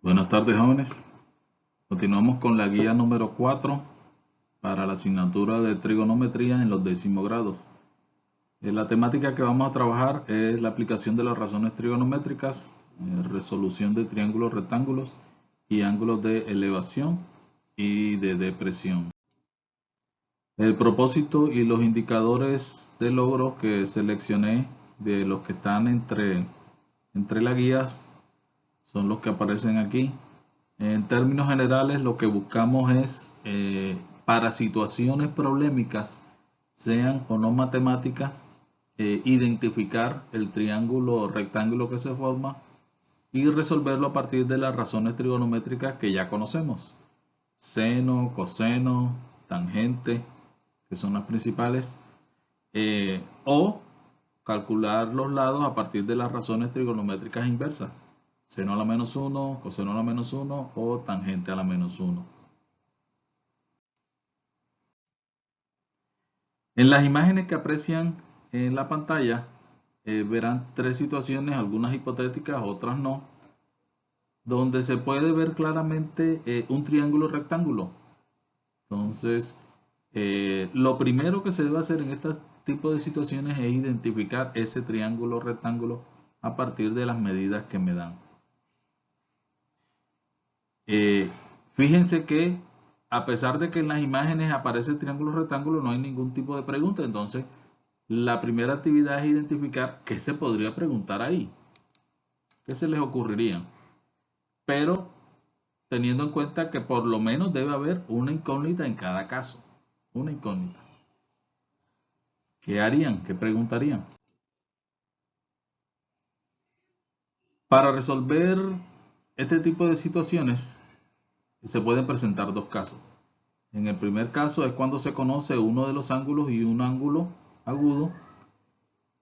Buenas tardes, jóvenes. Continuamos con la guía número 4 para la asignatura de trigonometría en los 10º grados. La temática que vamos a trabajar es la aplicación de las razones trigonométricas, resolución de triángulos rectángulos y ángulos de elevación y de depresión. El propósito y los indicadores de logro que seleccioné de los que están entre las guías son los que aparecen aquí. En términos generales, lo que buscamos es, para situaciones problemáticas, sean o no matemáticas, identificar el triángulo o rectángulo que se forma y resolverlo a partir de las razones trigonométricas que ya conocemos. Seno, coseno, tangente, que son las principales, o calcular los lados a partir de las razones trigonométricas inversas. Seno a la menos 1, coseno a la menos 1 o tangente a la menos 1. En las imágenes que aprecian en la pantalla verán tres situaciones, algunas hipotéticas, otras no, donde se puede ver claramente un triángulo rectángulo. Entonces, lo primero que se debe hacer en este tipo de situaciones es identificar ese triángulo rectángulo a partir de las medidas que me dan. Fíjense que a pesar de que en las imágenes aparece el triángulo rectángulo, no hay ningún tipo de pregunta. Entonces, la primera actividad es identificar qué se podría preguntar ahí. ¿Qué se les ocurriría? Pero teniendo en cuenta que por lo menos debe haber una incógnita en cada caso. Una incógnita. ¿Qué harían? ¿Qué preguntarían? Para resolver este tipo de situaciones, se pueden presentar dos casos. En el primer caso es cuando se conoce uno de los ángulos y un ángulo agudo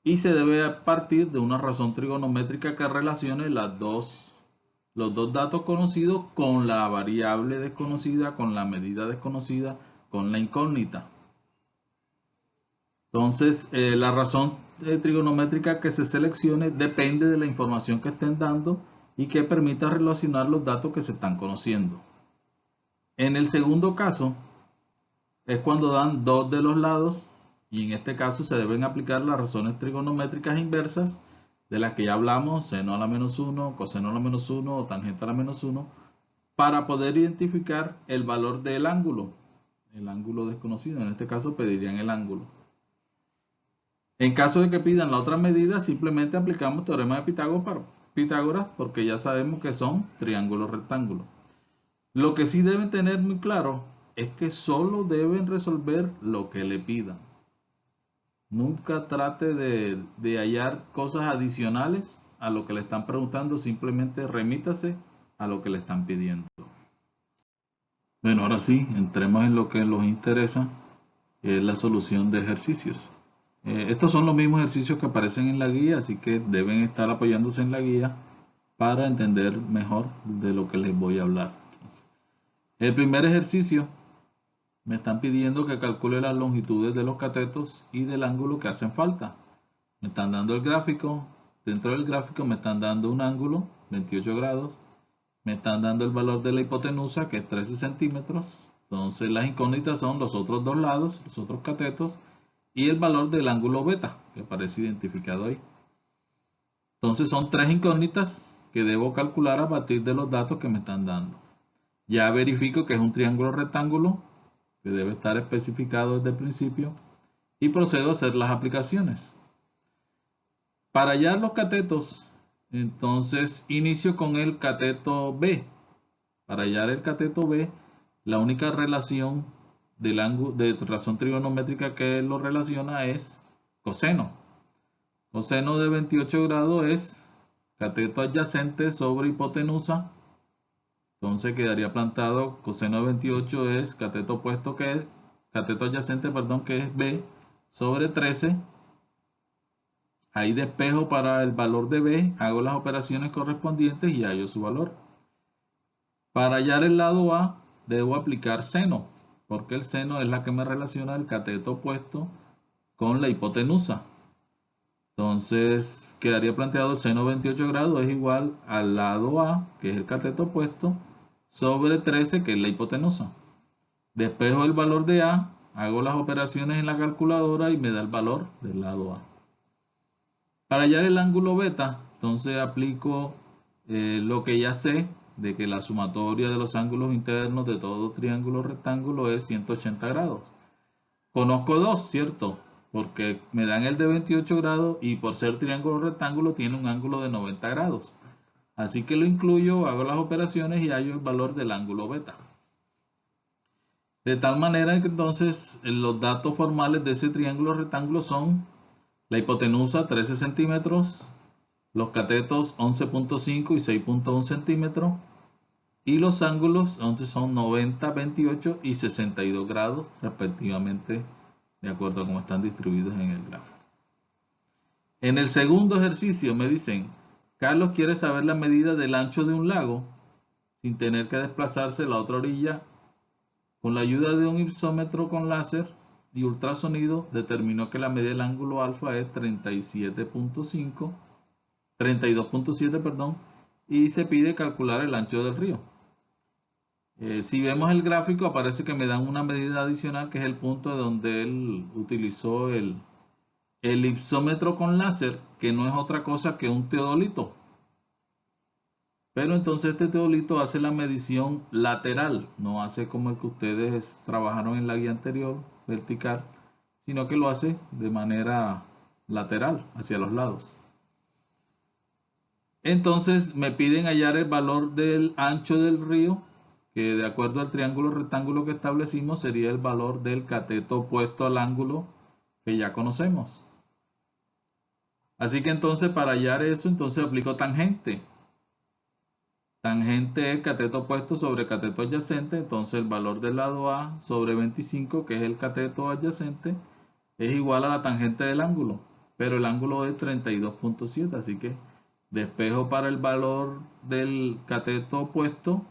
y se debe partir de una razón trigonométrica que relacione los dos datos conocidos con la variable desconocida, con la medida desconocida, con la incógnita. Entonces, la razón trigonométrica que se seleccione depende de la información que estén dando y que permita relacionar los datos que se están conociendo. En el segundo caso, es cuando dan dos de los lados y en este caso se deben aplicar las razones trigonométricas inversas de las que ya hablamos, seno a la menos 1, coseno a la menos 1 o tangente a la menos 1, para poder identificar el valor del ángulo, el ángulo desconocido. En este caso pedirían el ángulo. En caso de que pidan la otra medida, simplemente aplicamos teorema de Pitágoras porque ya sabemos que son triángulos rectángulos. Lo que sí deben tener muy claro es que solo deben resolver lo que le pidan. Nunca trate de hallar cosas adicionales a lo que le están preguntando, simplemente remítase a lo que le están pidiendo. Bueno, ahora sí, entremos en lo que nos interesa, que es la solución de ejercicios. Estos son los mismos ejercicios que aparecen en la guía, así que deben estar apoyándose en la guía para entender mejor de lo que les voy a hablar. El primer ejercicio, me están pidiendo que calcule las longitudes de los catetos y del ángulo que hacen falta. Me están dando el gráfico. Dentro del gráfico me están dando un ángulo, 28 grados. Me están dando el valor de la hipotenusa, que es 13 centímetros. Entonces las incógnitas son los otros dos lados, los otros catetos, y el valor del ángulo beta, que aparece identificado ahí. Entonces son tres incógnitas que debo calcular a partir de los datos que me están dando. Ya verifico que es un triángulo rectángulo, que debe estar especificado desde el principio, y procedo a hacer las aplicaciones. Para hallar los catetos, entonces inicio con el cateto B. Para hallar el cateto B, la única relación del ángulo de razón trigonométrica que lo relaciona es coseno. Coseno de 28 grados es cateto adyacente sobre hipotenusa. Entonces quedaría plantado coseno de 28 es cateto opuesto que es cateto adyacente, perdón, que es B sobre 13. Ahí despejo para el valor de B, hago las operaciones correspondientes y hallo su valor. Para hallar el lado A, debo aplicar seno, porque el seno es la que me relaciona el cateto opuesto con la hipotenusa. Entonces quedaría planteado el seno de 28 grados es igual al lado A, que es el cateto opuesto, sobre 13, que es la hipotenusa. Despejo el valor de A, hago las operaciones en la calculadora y me da el valor del lado A. Para hallar el ángulo beta, entonces aplico lo que ya sé de que la sumatoria de los ángulos internos de todo triángulo rectángulo es 180 grados. Conozco dos, ¿cierto? Porque me dan el de 28 grados y por ser triángulo rectángulo tiene un ángulo de 90 grados. Así que lo incluyo, hago las operaciones y hallo el valor del ángulo beta. De tal manera que entonces los datos formales de ese triángulo rectángulo son la hipotenusa 13 centímetros, los catetos 11.5 y 6.1 centímetros y los ángulos entonces son 90, 28 y 62 grados respectivamente, de acuerdo a cómo están distribuidos en el gráfico. En el segundo ejercicio me dicen, Carlos quiere saber la medida del ancho de un lago sin tener que desplazarse a la otra orilla. Con la ayuda de un ipsómetro con láser y ultrasonido determinó que la medida del ángulo alfa es 32.7, perdón, y se pide calcular el ancho del río. Si vemos el gráfico aparece que me dan una medida adicional que es el punto donde él utilizó el ipsómetro con láser, que no es otra cosa que un teodolito. Pero entonces este teodolito hace la medición lateral, no hace como el que ustedes trabajaron en la guía anterior, vertical, sino que lo hace de manera lateral, hacia los lados. Entonces me piden hallar el valor del ancho del río, que de acuerdo al triángulo rectángulo que establecimos sería el valor del cateto opuesto al ángulo que ya conocemos. Así que entonces para hallar eso, entonces aplico tangente. Tangente es cateto opuesto sobre cateto adyacente, entonces el valor del lado A sobre 25, que es el cateto adyacente, es igual a la tangente del ángulo, pero el ángulo es 32.7, así que despejo para el valor del cateto opuesto,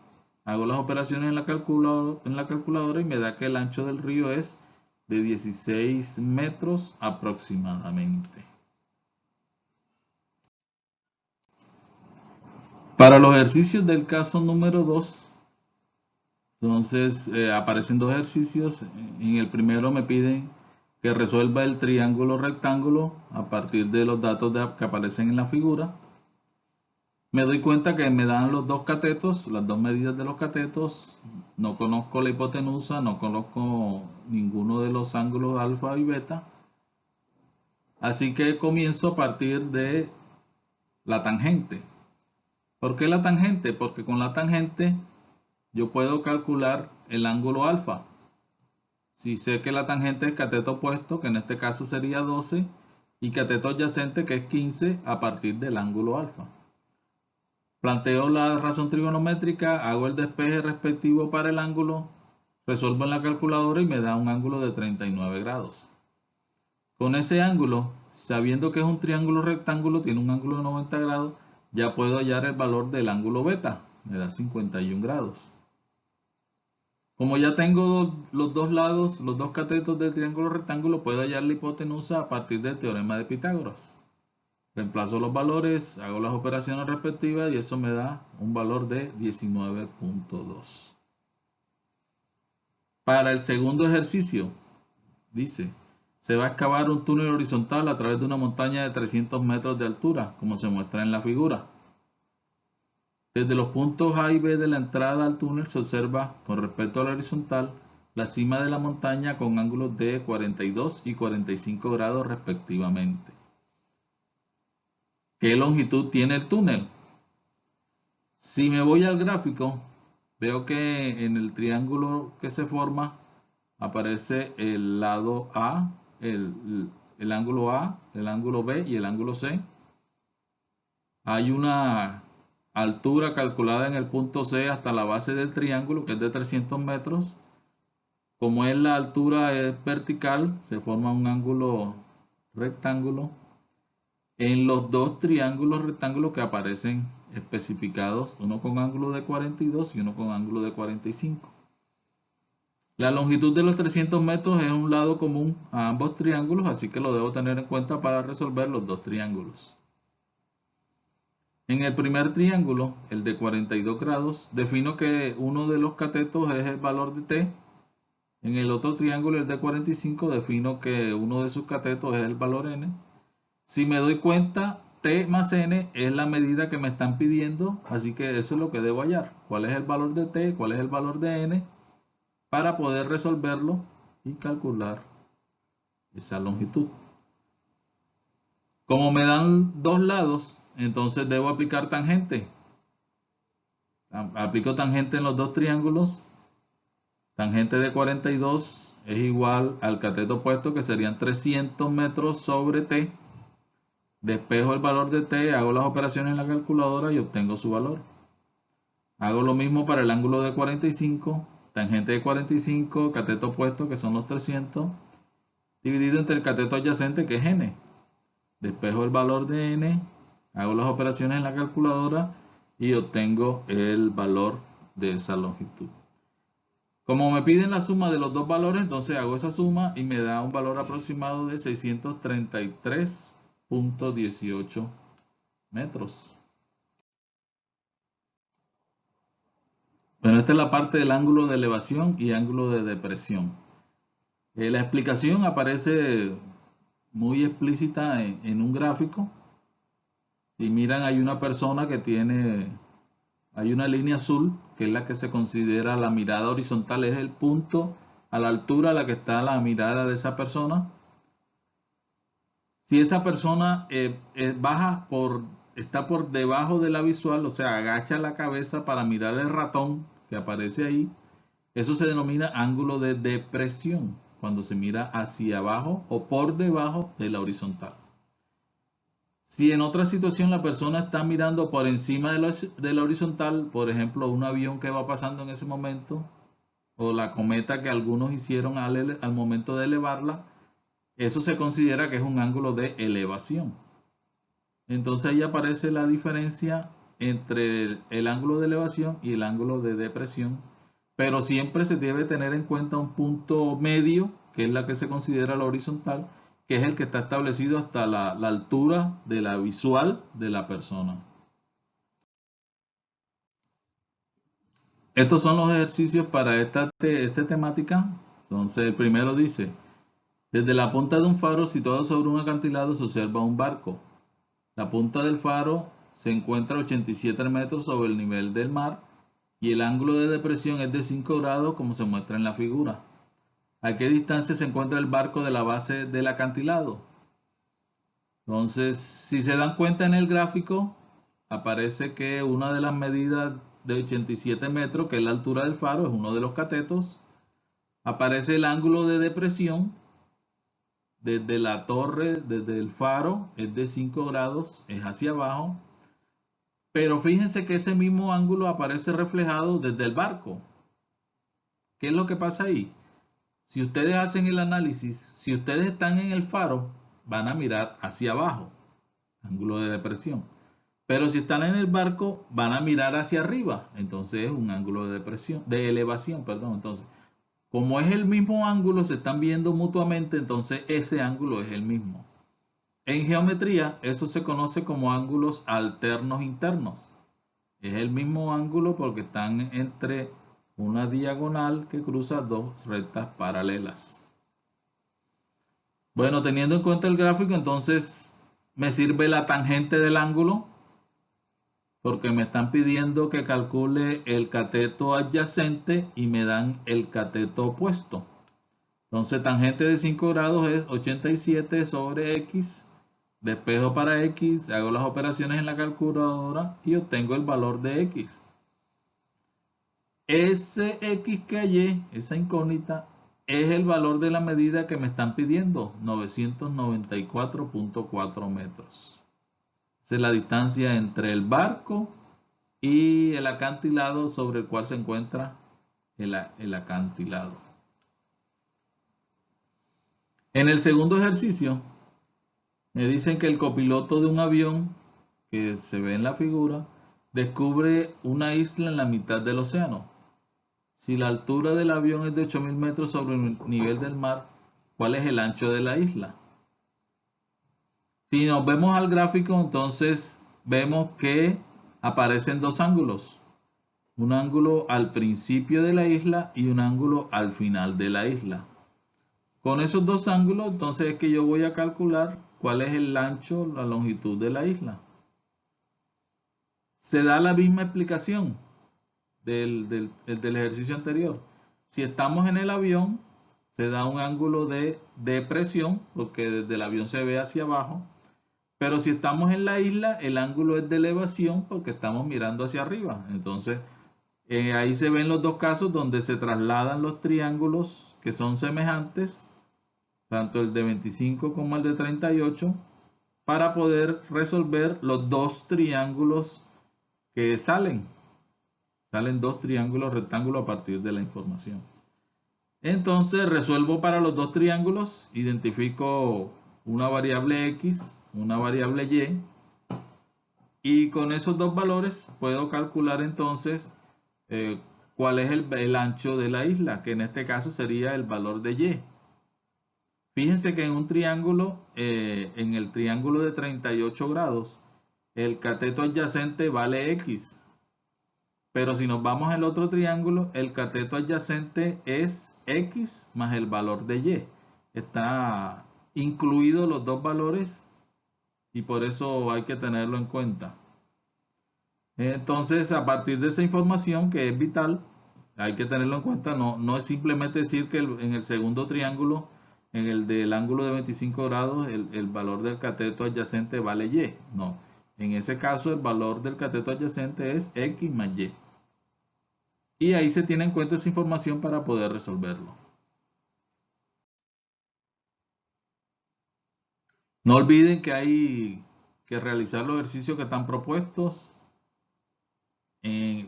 hago las operaciones en la calculadora y me da que el ancho del río es de 16 metros aproximadamente. Para los ejercicios del caso número 2, entonces aparecen dos ejercicios. En el primero me piden que resuelva el triángulo rectángulo a partir de los datos que aparecen en la figura. Me doy cuenta que me dan los dos catetos, las dos medidas de los catetos. No conozco la hipotenusa, no conozco ninguno de los ángulos alfa y beta. Así que comienzo a partir de la tangente. ¿Por qué la tangente? Porque con la tangente yo puedo calcular el ángulo alfa. Si sé que la tangente es cateto opuesto, que en este caso sería 12, y cateto adyacente, que es 15, a partir del ángulo alfa. Planteo la razón trigonométrica, hago el despeje respectivo para el ángulo, resuelvo en la calculadora y me da un ángulo de 39 grados. Con ese ángulo, sabiendo que es un triángulo rectángulo, tiene un ángulo de 90 grados, ya puedo hallar el valor del ángulo beta, me da 51 grados. Como ya tengo los dos lados, los dos catetos del triángulo rectángulo, puedo hallar la hipotenusa a partir del teorema de Pitágoras. Reemplazo los valores, hago las operaciones respectivas y eso me da un valor de 19.2. Para el segundo ejercicio, dice, se va a excavar un túnel horizontal a través de una montaña de 300 metros de altura, como se muestra en la figura. Desde los puntos A y B de la entrada al túnel se observa, con respecto a la horizontal, la cima de la montaña con ángulos de 42 y 45 grados respectivamente. ¿Qué longitud tiene el túnel? Si me voy al gráfico, veo que en el triángulo que se forma aparece el lado A, el ángulo A, el ángulo B y el ángulo C. Hay una altura calculada en el punto C hasta la base del triángulo, que es de 300 metros. Como es la altura es vertical, se forma un ángulo rectángulo en los dos triángulos rectángulos que aparecen especificados, uno con ángulo de 42 y uno con ángulo de 45. La longitud de los 300 metros es un lado común a ambos triángulos, así que lo debo tener en cuenta para resolver los dos triángulos. En el primer triángulo, el de 42 grados, defino que uno de los catetos es el valor de t. En el otro triángulo, el de 45, defino que uno de sus catetos es el valor n. Si me doy cuenta, t más n es la medida que me están pidiendo, así que eso es lo que debo hallar. ¿Cuál es el valor de t? ¿Cuál es el valor de n? Para poder resolverlo y calcular esa longitud. Como me dan dos lados, entonces debo aplicar tangente. Aplico tangente en los dos triángulos. Tangente de 42 es igual al cateto opuesto, que serían 300 metros sobre t. Despejo el valor de t, hago las operaciones en la calculadora y obtengo su valor. Hago lo mismo para el ángulo de 45. Tangente de 45, cateto opuesto, que son los 300, dividido entre el cateto adyacente, que es n. Despejo el valor de n, hago las operaciones en la calculadora y obtengo el valor de esa longitud. Como me piden la suma de los dos valores, entonces hago esa suma y me da un valor aproximado de 633.18 metros. Bueno, esta es la parte del ángulo de elevación y ángulo de depresión. La explicación aparece muy explícita en un gráfico. Si miran, hay una persona que hay una línea azul, que es la que se considera la mirada horizontal, es el punto a la altura a la que está la mirada de esa persona. Si esa persona está por debajo de la visual, o sea, agacha la cabeza para mirar el ratón que aparece ahí, eso se denomina ángulo de depresión, cuando se mira hacia abajo o por debajo de la horizontal. Si en otra situación la persona está mirando por encima de la horizontal, por ejemplo, un avión que va pasando en ese momento, o la cometa que algunos hicieron al momento de elevarla, eso se considera que es un ángulo de elevación. Entonces ahí aparece la diferencia entre el ángulo de elevación y el ángulo de depresión, pero siempre se debe tener en cuenta un punto medio, que es la que se considera la horizontal, que es el que está establecido hasta la altura de la visual de la persona. Estos son los ejercicios para esta temática. Entonces el primero dice: desde la punta de un faro situado sobre un acantilado se observa un barco. La punta del faro se encuentra a 87 metros sobre el nivel del mar y el ángulo de depresión es de 5 grados, como se muestra en la figura. ¿A qué distancia se encuentra el barco de la base del acantilado? Entonces, si se dan cuenta en el gráfico, aparece que una de las medidas de 87 metros, que es la altura del faro, es uno de los catetos. Aparece el ángulo de depresión desde la torre, desde el faro, es de 5 grados, es hacia abajo. Pero fíjense que ese mismo ángulo aparece reflejado desde el barco. ¿Qué es lo que pasa ahí? Si ustedes hacen el análisis, si ustedes están en el faro, van a mirar hacia abajo, ángulo de depresión. Pero si están en el barco, van a mirar hacia arriba, entonces es un ángulo de depresión, de elevación, perdón. Entonces, como es el mismo ángulo, se están viendo mutuamente, entonces ese ángulo es el mismo. En geometría, eso se conoce como ángulos alternos internos. Es el mismo ángulo porque están entre una diagonal que cruza dos rectas paralelas. Bueno, teniendo en cuenta el gráfico, entonces me sirve la tangente del ángulo, porque me están pidiendo que calcule el cateto adyacente y me dan el cateto opuesto. Entonces, tangente de 5 grados es 87 sobre x. Despejo para x, hago las operaciones en la calculadora y obtengo el valor de x. Ese x que hallé, esa incógnita, es el valor de la medida que me están pidiendo, 994.4 metros. Esa es la distancia entre el barco y el acantilado sobre el cual se encuentra el acantilado. En el segundo ejercicio, me dicen que el copiloto de un avión, que se ve en la figura, descubre una isla en la mitad del océano. Si la altura del avión es de 8.000 metros sobre el nivel del mar, ¿cuál es el ancho de la isla? Si nos vemos al gráfico, entonces vemos que aparecen dos ángulos. Un ángulo al principio de la isla y un ángulo al final de la isla. Con esos dos ángulos, entonces es que yo voy a calcular cuál es el ancho, la longitud de la isla. Se da la misma explicación del ejercicio anterior. Si estamos en el avión, se da un ángulo de depresión, porque desde el avión se ve hacia abajo. Pero si estamos en la isla, el ángulo es de elevación porque estamos mirando hacia arriba. Entonces, ahí se ven los dos casos donde se trasladan los triángulos que son semejantes, tanto el de 25 como el de 38, para poder resolver los dos triángulos que salen. Salen dos triángulos rectángulos a partir de la información. Entonces resuelvo para los dos triángulos, identifico una variable X, una variable Y, y con esos dos valores puedo calcular entonces cuál es el ancho de la isla, que en este caso sería el valor de Y. Fíjense que en un triángulo, en el triángulo de 38 grados, el cateto adyacente vale X. Pero si nos vamos al otro triángulo, el cateto adyacente es X más el valor de Y. Está incluidos los dos valores y por eso hay que tenerlo en cuenta. Entonces, a partir de esa información que es vital, hay que tenerlo en cuenta. No es simplemente decir que en el segundo triángulo, en el del ángulo de 25 grados, el valor del cateto adyacente vale Y. No, en ese caso el valor del cateto adyacente es X más Y. Y ahí se tiene en cuenta esa información para poder resolverlo. No olviden que hay que realizar los ejercicios que están propuestos.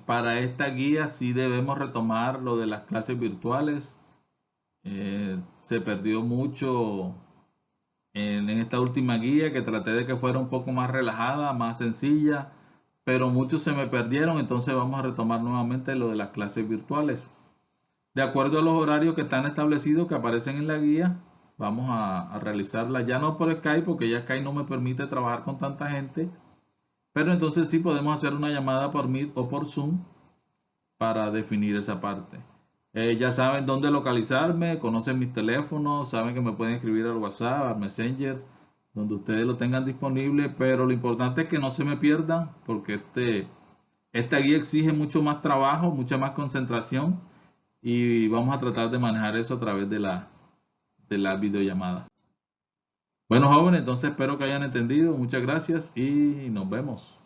Para esta guía sí debemos retomar lo de las clases virtuales. Se perdió mucho en esta última guía, que traté de que fuera un poco más relajada, más sencilla, pero muchos se me perdieron, entonces vamos a retomar nuevamente lo de las clases virtuales. De acuerdo a los horarios que están establecidos, que aparecen en la guía, vamos a realizarla ya no por Skype, porque ya Skype no me permite trabajar con tanta gente, pero entonces sí podemos hacer una llamada por Meet o por Zoom para definir esa parte. Ya saben dónde localizarme, conocen mis teléfonos, saben que me pueden escribir al WhatsApp, al Messenger, donde ustedes lo tengan disponible, pero lo importante es que no se me pierdan, porque esta guía exige mucho más trabajo, mucha más concentración, y vamos a tratar de manejar eso a través de la videollamada. Bueno, jóvenes, entonces espero que hayan entendido. Muchas gracias y nos vemos.